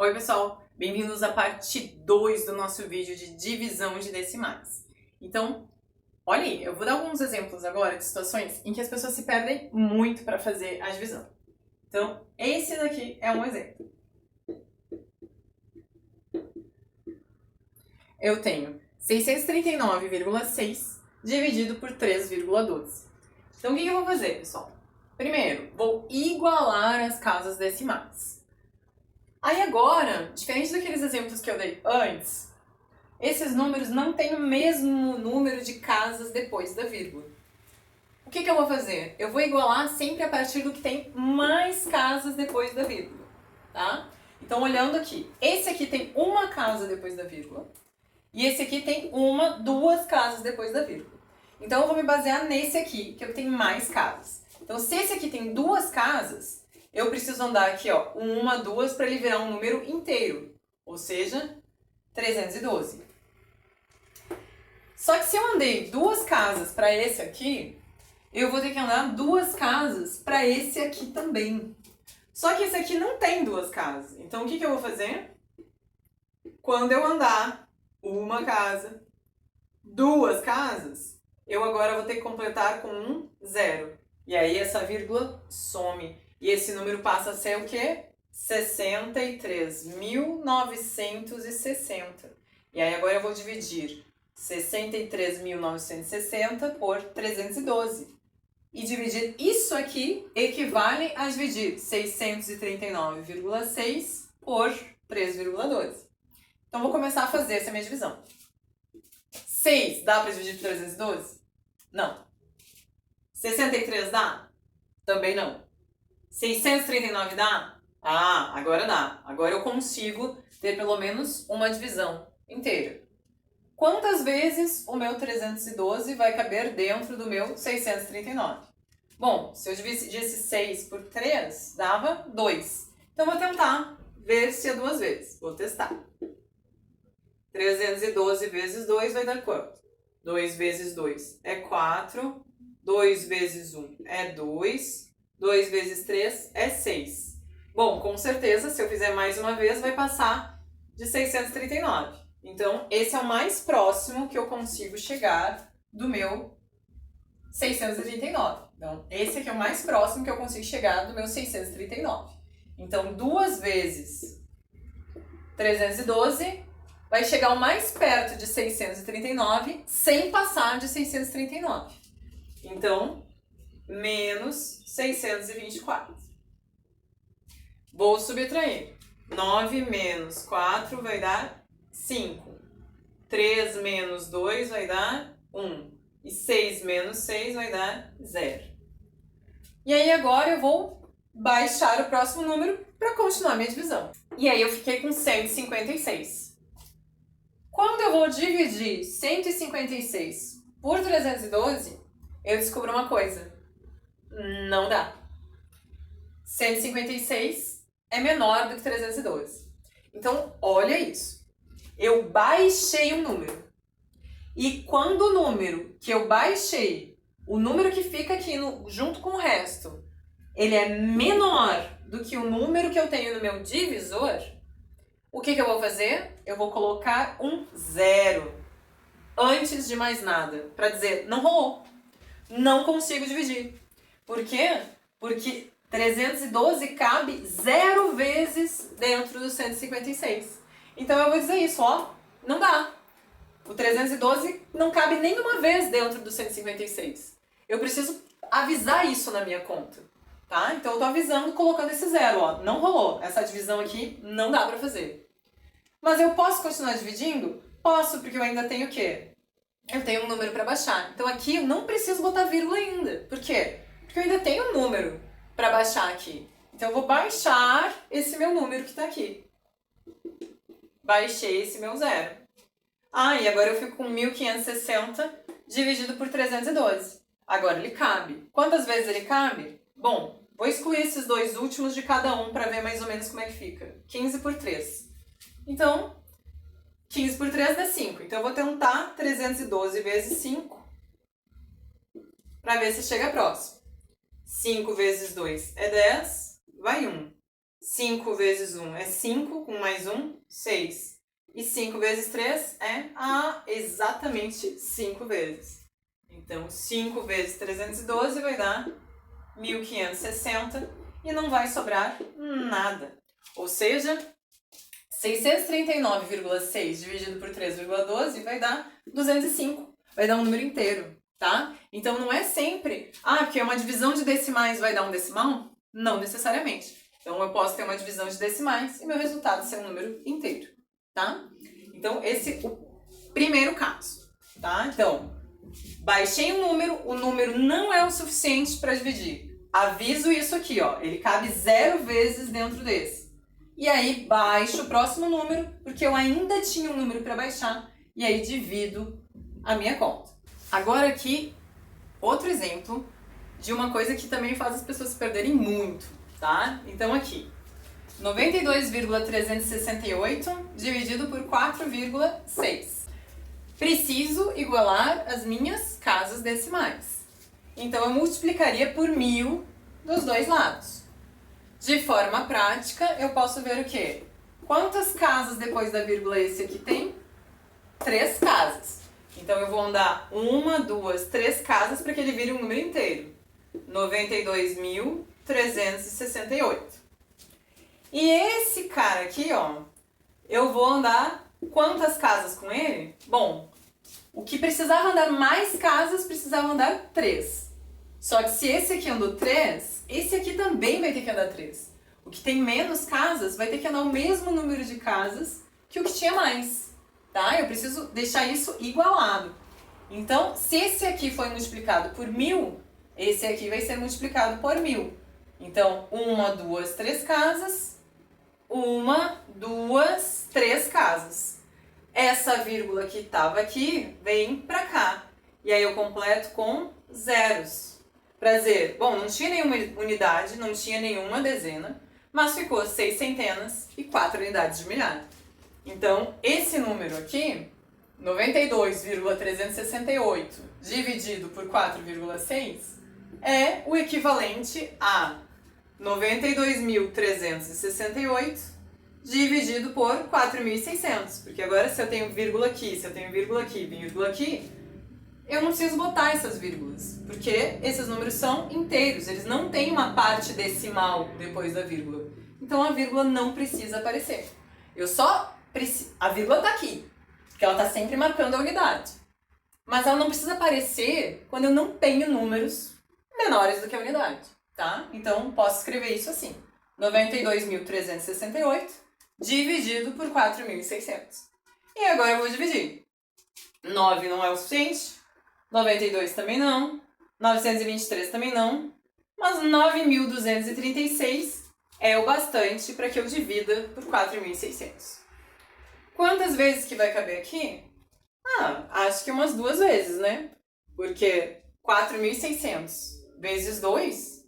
Oi pessoal, bem-vindos à parte 2 do nosso vídeo de divisão de decimais. Então, olha aí, eu vou dar alguns exemplos agora de situações em que as pessoas se perdem muito para fazer a divisão. Então, esse daqui é um exemplo. Eu tenho 639,6 dividido por 3,12. Então, o que eu vou fazer, pessoal? Primeiro, vou igualar as casas decimais. Aí agora, diferente daqueles exemplos que eu dei antes, esses números não têm o mesmo número de casas depois da vírgula. O que eu vou fazer? Eu vou igualar sempre a partir do que tem mais casas depois da vírgula, tá? Então, olhando aqui, esse aqui tem uma casa depois da vírgula e esse aqui tem duas casas depois da vírgula. Então, eu vou me basear nesse aqui, que eu tenho mais casas. Então, se esse aqui tem duas casas, eu preciso andar aqui, ó, duas, para ele virar um número inteiro, ou seja, 312. Só que se eu andei duas casas para esse aqui, eu vou ter que andar duas casas para esse aqui também. Só que esse aqui não tem duas casas. Então, o que eu vou fazer? Quando eu andar uma casa, duas casas, eu agora vou ter que completar com um zero. E aí essa vírgula some. E esse número passa a ser o quê? 63.960. E aí agora eu vou dividir 63.960 por 312. E dividir isso aqui equivale a dividir 639,6 por 3,12. Então vou começar a fazer essa minha divisão. 6 dá para dividir por 312? Não. 63 dá? Também não. 639 dá? Ah, agora dá. Agora eu consigo ter pelo menos uma divisão inteira. Quantas vezes o meu 312 vai caber dentro do meu 639? Bom, se eu dividisse 6 por 3, dava 2. Então, eu vou tentar ver se é duas vezes. Vou testar. 312 vezes 2 vai dar quanto? 2 vezes 2 é 4. 2 vezes 1 é 2. 2 vezes 3 é 6. Bom, com certeza, se eu fizer mais uma vez, vai passar de 639. Então, esse é o mais próximo que eu consigo chegar do meu 639. Então, esse aqui é o mais próximo que eu consigo chegar do meu 639. Então, 2 vezes 312 vai chegar o mais perto de 639 sem passar de 639. Então, menos 624. Vou subtrair. 9 menos 4 vai dar 5. 3 menos 2 vai dar 1. E 6 menos 6 vai dar 0. E aí agora eu vou baixar o próximo número para continuar minha divisão. E aí eu fiquei com 156. Quando eu vou dividir 156 por 312, eu descubro uma coisa. Não dá. 156 é menor do que 312. Então, olha isso. Eu baixei um número. E quando o número que eu baixei, o número que fica aqui junto com o resto, ele é menor do que o número que eu tenho no meu divisor, o que eu vou fazer? Eu vou colocar um zero antes de mais nada, para dizer, não rolou. Não consigo dividir. Por quê? Porque 312 cabe 0 vezes dentro do 156. Então eu vou dizer isso, ó, não dá. O 312 não cabe nenhuma vez dentro do 156. Eu preciso avisar isso na minha conta, tá? Então eu tô avisando colocando esse zero, ó, não rolou. Essa divisão aqui não dá pra fazer. Mas eu posso continuar dividindo? Posso, porque eu ainda tenho o quê? Eu tenho um número para baixar. Então aqui eu não preciso botar vírgula ainda. Por quê? Porque eu ainda tenho um número para baixar aqui. Então eu vou baixar esse meu número que está aqui. Baixei esse meu zero. Ah, e agora eu fico com 1560 dividido por 312. Agora ele cabe. Quantas vezes ele cabe? Bom, vou excluir esses dois últimos de cada um para ver mais ou menos como é que fica. 15 por 3. Então, 15 por 3 dá 5. Então, eu vou tentar 312 vezes 5 para ver se chega próximo. 5 vezes 2 é 10, vai 1. 5 vezes 1 é 5, com mais 1, 6. E 5 vezes 3 é exatamente 5 vezes. Então, 5 vezes 312 vai dar 1.560 e não vai sobrar nada. Ou seja, 639,6 dividido por 3,12 vai dar 205. Vai dar um número inteiro, tá? Então, não é sempre, porque é uma divisão de decimais vai dar um decimal? Não necessariamente. Então, eu posso ter uma divisão de decimais e meu resultado ser um número inteiro, tá? Então, esse é o primeiro caso, tá? Então, baixei um número, o número não é o suficiente para dividir. Aviso isso aqui, ó, ele cabe 0 vezes dentro desse. E aí, baixo o próximo número, porque eu ainda tinha um número para baixar, e aí divido a minha conta. Agora aqui, outro exemplo de uma coisa que também faz as pessoas se perderem muito, tá? Então aqui, 92,368 dividido por 4,6. Preciso igualar as minhas casas decimais. Então eu multiplicaria por 1000 dos dois lados. De forma prática, eu posso ver o quê? Quantas casas depois da vírgula esse aqui tem? 3 casas. Então eu vou andar 1, 2, 3 casas para que ele vire um número inteiro. 92.368. E esse cara aqui, ó, eu vou andar quantas casas com ele? Bom, o que precisava andar mais casas, precisava andar 3. Só que se esse aqui andou 3, esse aqui também vai ter que andar 3. O que tem menos casas vai ter que andar o mesmo número de casas que o que tinha mais, tá? Eu preciso deixar isso igualado. Então, se esse aqui foi multiplicado por 1000, esse aqui vai ser multiplicado por 1000. Então, 1, 2, 3 casas. 1, 2, 3 casas. Essa vírgula que estava aqui vem para cá. E aí eu completo com zeros. Para dizer, bom, não tinha nenhuma unidade, não tinha nenhuma dezena, mas ficou 6 centenas e 4 unidades de milhar. Então, esse número aqui, 92,368 dividido por 4,6, é o equivalente a 92.368 dividido por 4.600. Porque agora se eu tenho vírgula aqui, se eu tenho vírgula aqui, eu não preciso botar essas vírgulas. Porque esses números são inteiros, eles não têm uma parte decimal depois da vírgula. Então a vírgula não precisa aparecer. A vírgula está aqui, porque ela está sempre marcando a unidade. Mas ela não precisa aparecer quando eu não tenho números menores do que a unidade. Tá? Então, posso escrever isso assim. 92.368 dividido por 4.600. E agora eu vou dividir. 9 não é o suficiente. 92 também não. 923 também não. Mas 9.236 é o bastante para que eu divida por 4.600. Quantas vezes que vai caber aqui? Acho que umas 2 vezes, né? Porque 4.600 vezes 2...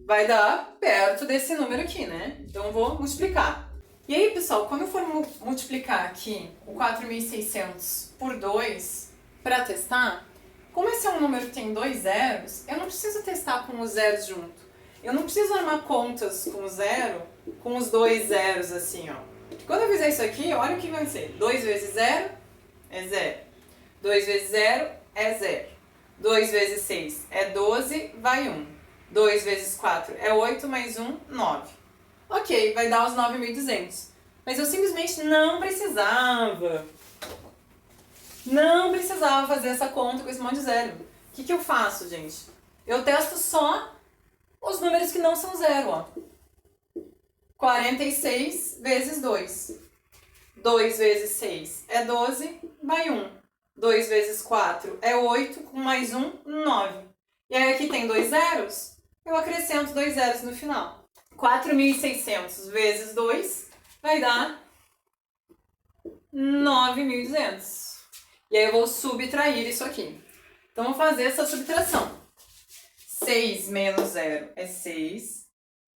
vai dar perto desse número aqui, né? Então, eu vou multiplicar. E aí, pessoal, quando eu for multiplicar aqui o 4.600 por 2 para testar, como esse é um número que tem 2 zeros, eu não preciso testar com os zeros junto. Eu não preciso armar contas com o zero, com os 2 zeros assim, ó. Quando eu fizer isso aqui, olha o que vai ser. 2 vezes 0 é 0. 2 vezes 0 é 0. 2 vezes 6 é 12, vai 1. 2 vezes 4 é 8, mais 1, 9. Ok, vai dar os 9.200. Mas eu simplesmente não precisava fazer essa conta com esse monte de zero. O que eu faço, gente? Eu testo só os números que não são zero, ó. 46 vezes 2. 2 vezes 6 é 12, vai 1. 2 vezes 4 é 8, com mais 1, 9. E aí aqui tem 2 zeros, eu acrescento 2 zeros no final. 4.600 vezes 2 vai dar 9.200. E aí eu vou subtrair isso aqui. Então, vou fazer essa subtração. 6 menos 0 é 6.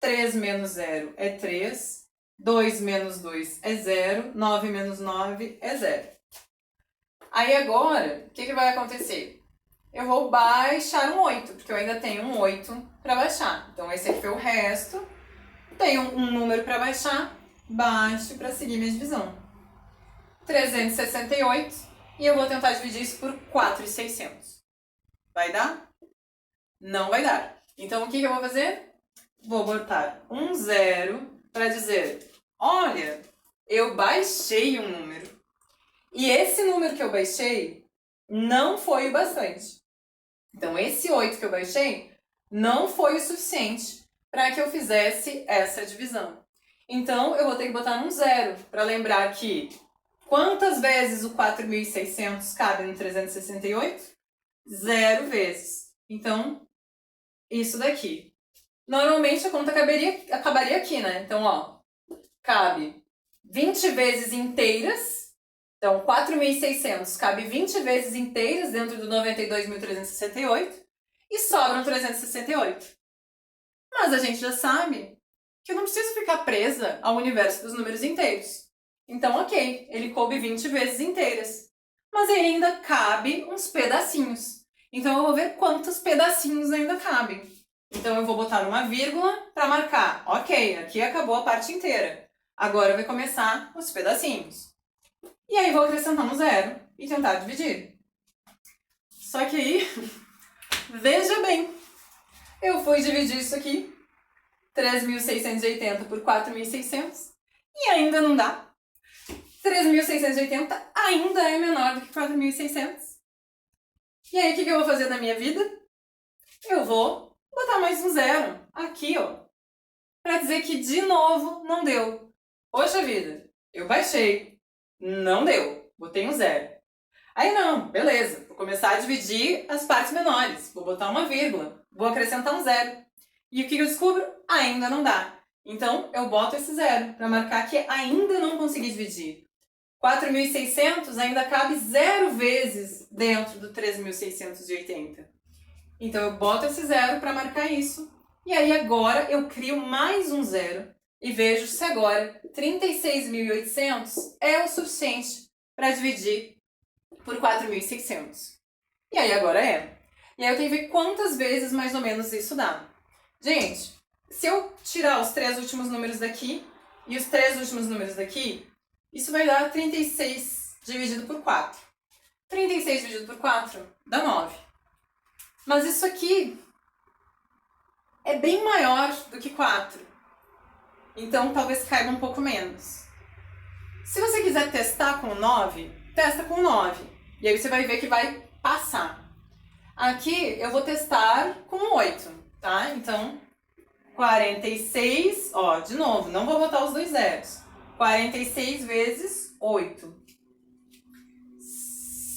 3 menos 0 é 3. 2 menos 2 é 0. 9 menos 9 é 0. Aí agora, o que vai acontecer? Eu vou baixar um 8, porque eu ainda tenho um 8 para baixar. Então, esse aqui foi o resto. Tenho um número para baixar, baixo para seguir minha divisão. 368, e eu vou tentar dividir isso por 4.600. Vai dar? Não vai dar. Então, o que eu vou fazer? Vou botar um zero para dizer, olha, eu baixei um número. E esse número que eu baixei não foi o bastante. Então, esse 8 que eu baixei não foi o suficiente para que eu fizesse essa divisão. Então, eu vou ter que botar um zero para lembrar que quantas vezes o 4.600 cabe no 368? 0 vezes. Então, isso daqui. Normalmente a conta acabaria aqui, né? Então, ó, cabe 20 vezes inteiras. Então, 4.600 cabe 20 vezes inteiras dentro do 92.368 e sobram 368. Mas a gente já sabe que eu não preciso ficar presa ao universo dos números inteiros. Então, ok, ele coube 20 vezes inteiras. Mas ele ainda cabe uns pedacinhos. Então, eu vou ver quantos pedacinhos ainda cabem. Então, eu vou botar uma vírgula para marcar. Ok, aqui acabou a parte inteira. Agora vai começar os pedacinhos. E aí, vou acrescentar um zero e tentar dividir. Só que aí, veja bem, eu fui dividir isso aqui, 3.680 por 4.600, e ainda não dá. 3.680 ainda é menor do que 4.600. E aí, o que eu vou fazer na minha vida? Eu vou botar mais um zero aqui, ó, para dizer que de novo não deu. Poxa vida, eu baixei, não deu, botei um zero. Aí não, beleza, vou começar a dividir as partes menores, vou botar uma vírgula, vou acrescentar um zero. E o que eu descubro? Ainda não dá. Então, eu boto esse zero para marcar que ainda não consegui dividir. 4.600 ainda cabe 0 vezes dentro do 3.680. Então, eu boto esse zero para marcar isso. E aí, agora, eu crio mais um zero e vejo se agora 36.800 é o suficiente para dividir por 4.600. E aí, agora é. E aí, eu tenho que ver quantas vezes mais ou menos isso dá. Gente, se eu tirar os 3 últimos números daqui e os 3 últimos números daqui, isso vai dar 36 dividido por 4. 36 dividido por 4 dá 9. Mas isso aqui é bem maior do que 4. Então, talvez caiba um pouco menos. Se você quiser testar com 9, testa com 9. E aí você vai ver que vai passar. Aqui eu vou testar com 8, tá? Então, 46, ó, de novo, não vou botar os dois zeros. 46 vezes 8.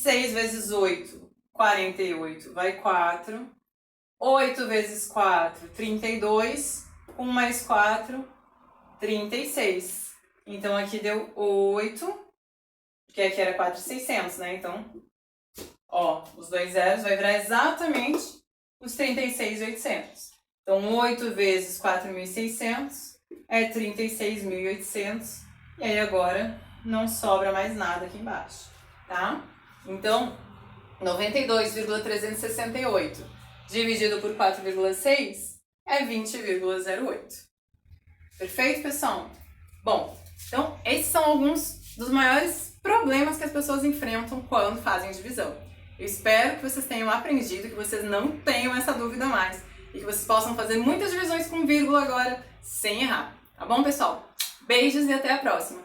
6 vezes 8, 48, vai 4. 8 vezes 4, 32. 1 mais 4, 36. Então, aqui deu 8, porque aqui era 4.600, né? Então, ó, os dois zeros vai virar exatamente os 36.800. Então, 8 vezes 4.600 é 36.800. E aí, agora, não sobra mais nada aqui embaixo, tá? Então, 92,368 dividido por 4,6 é 20,08. Perfeito, pessoal? Bom, então, esses são alguns dos maiores problemas que as pessoas enfrentam quando fazem divisão. Eu espero que vocês tenham aprendido, que vocês não tenham essa dúvida mais e que vocês possam fazer muitas divisões com vírgula agora sem errar. Tá bom, pessoal? Beijos e até a próxima!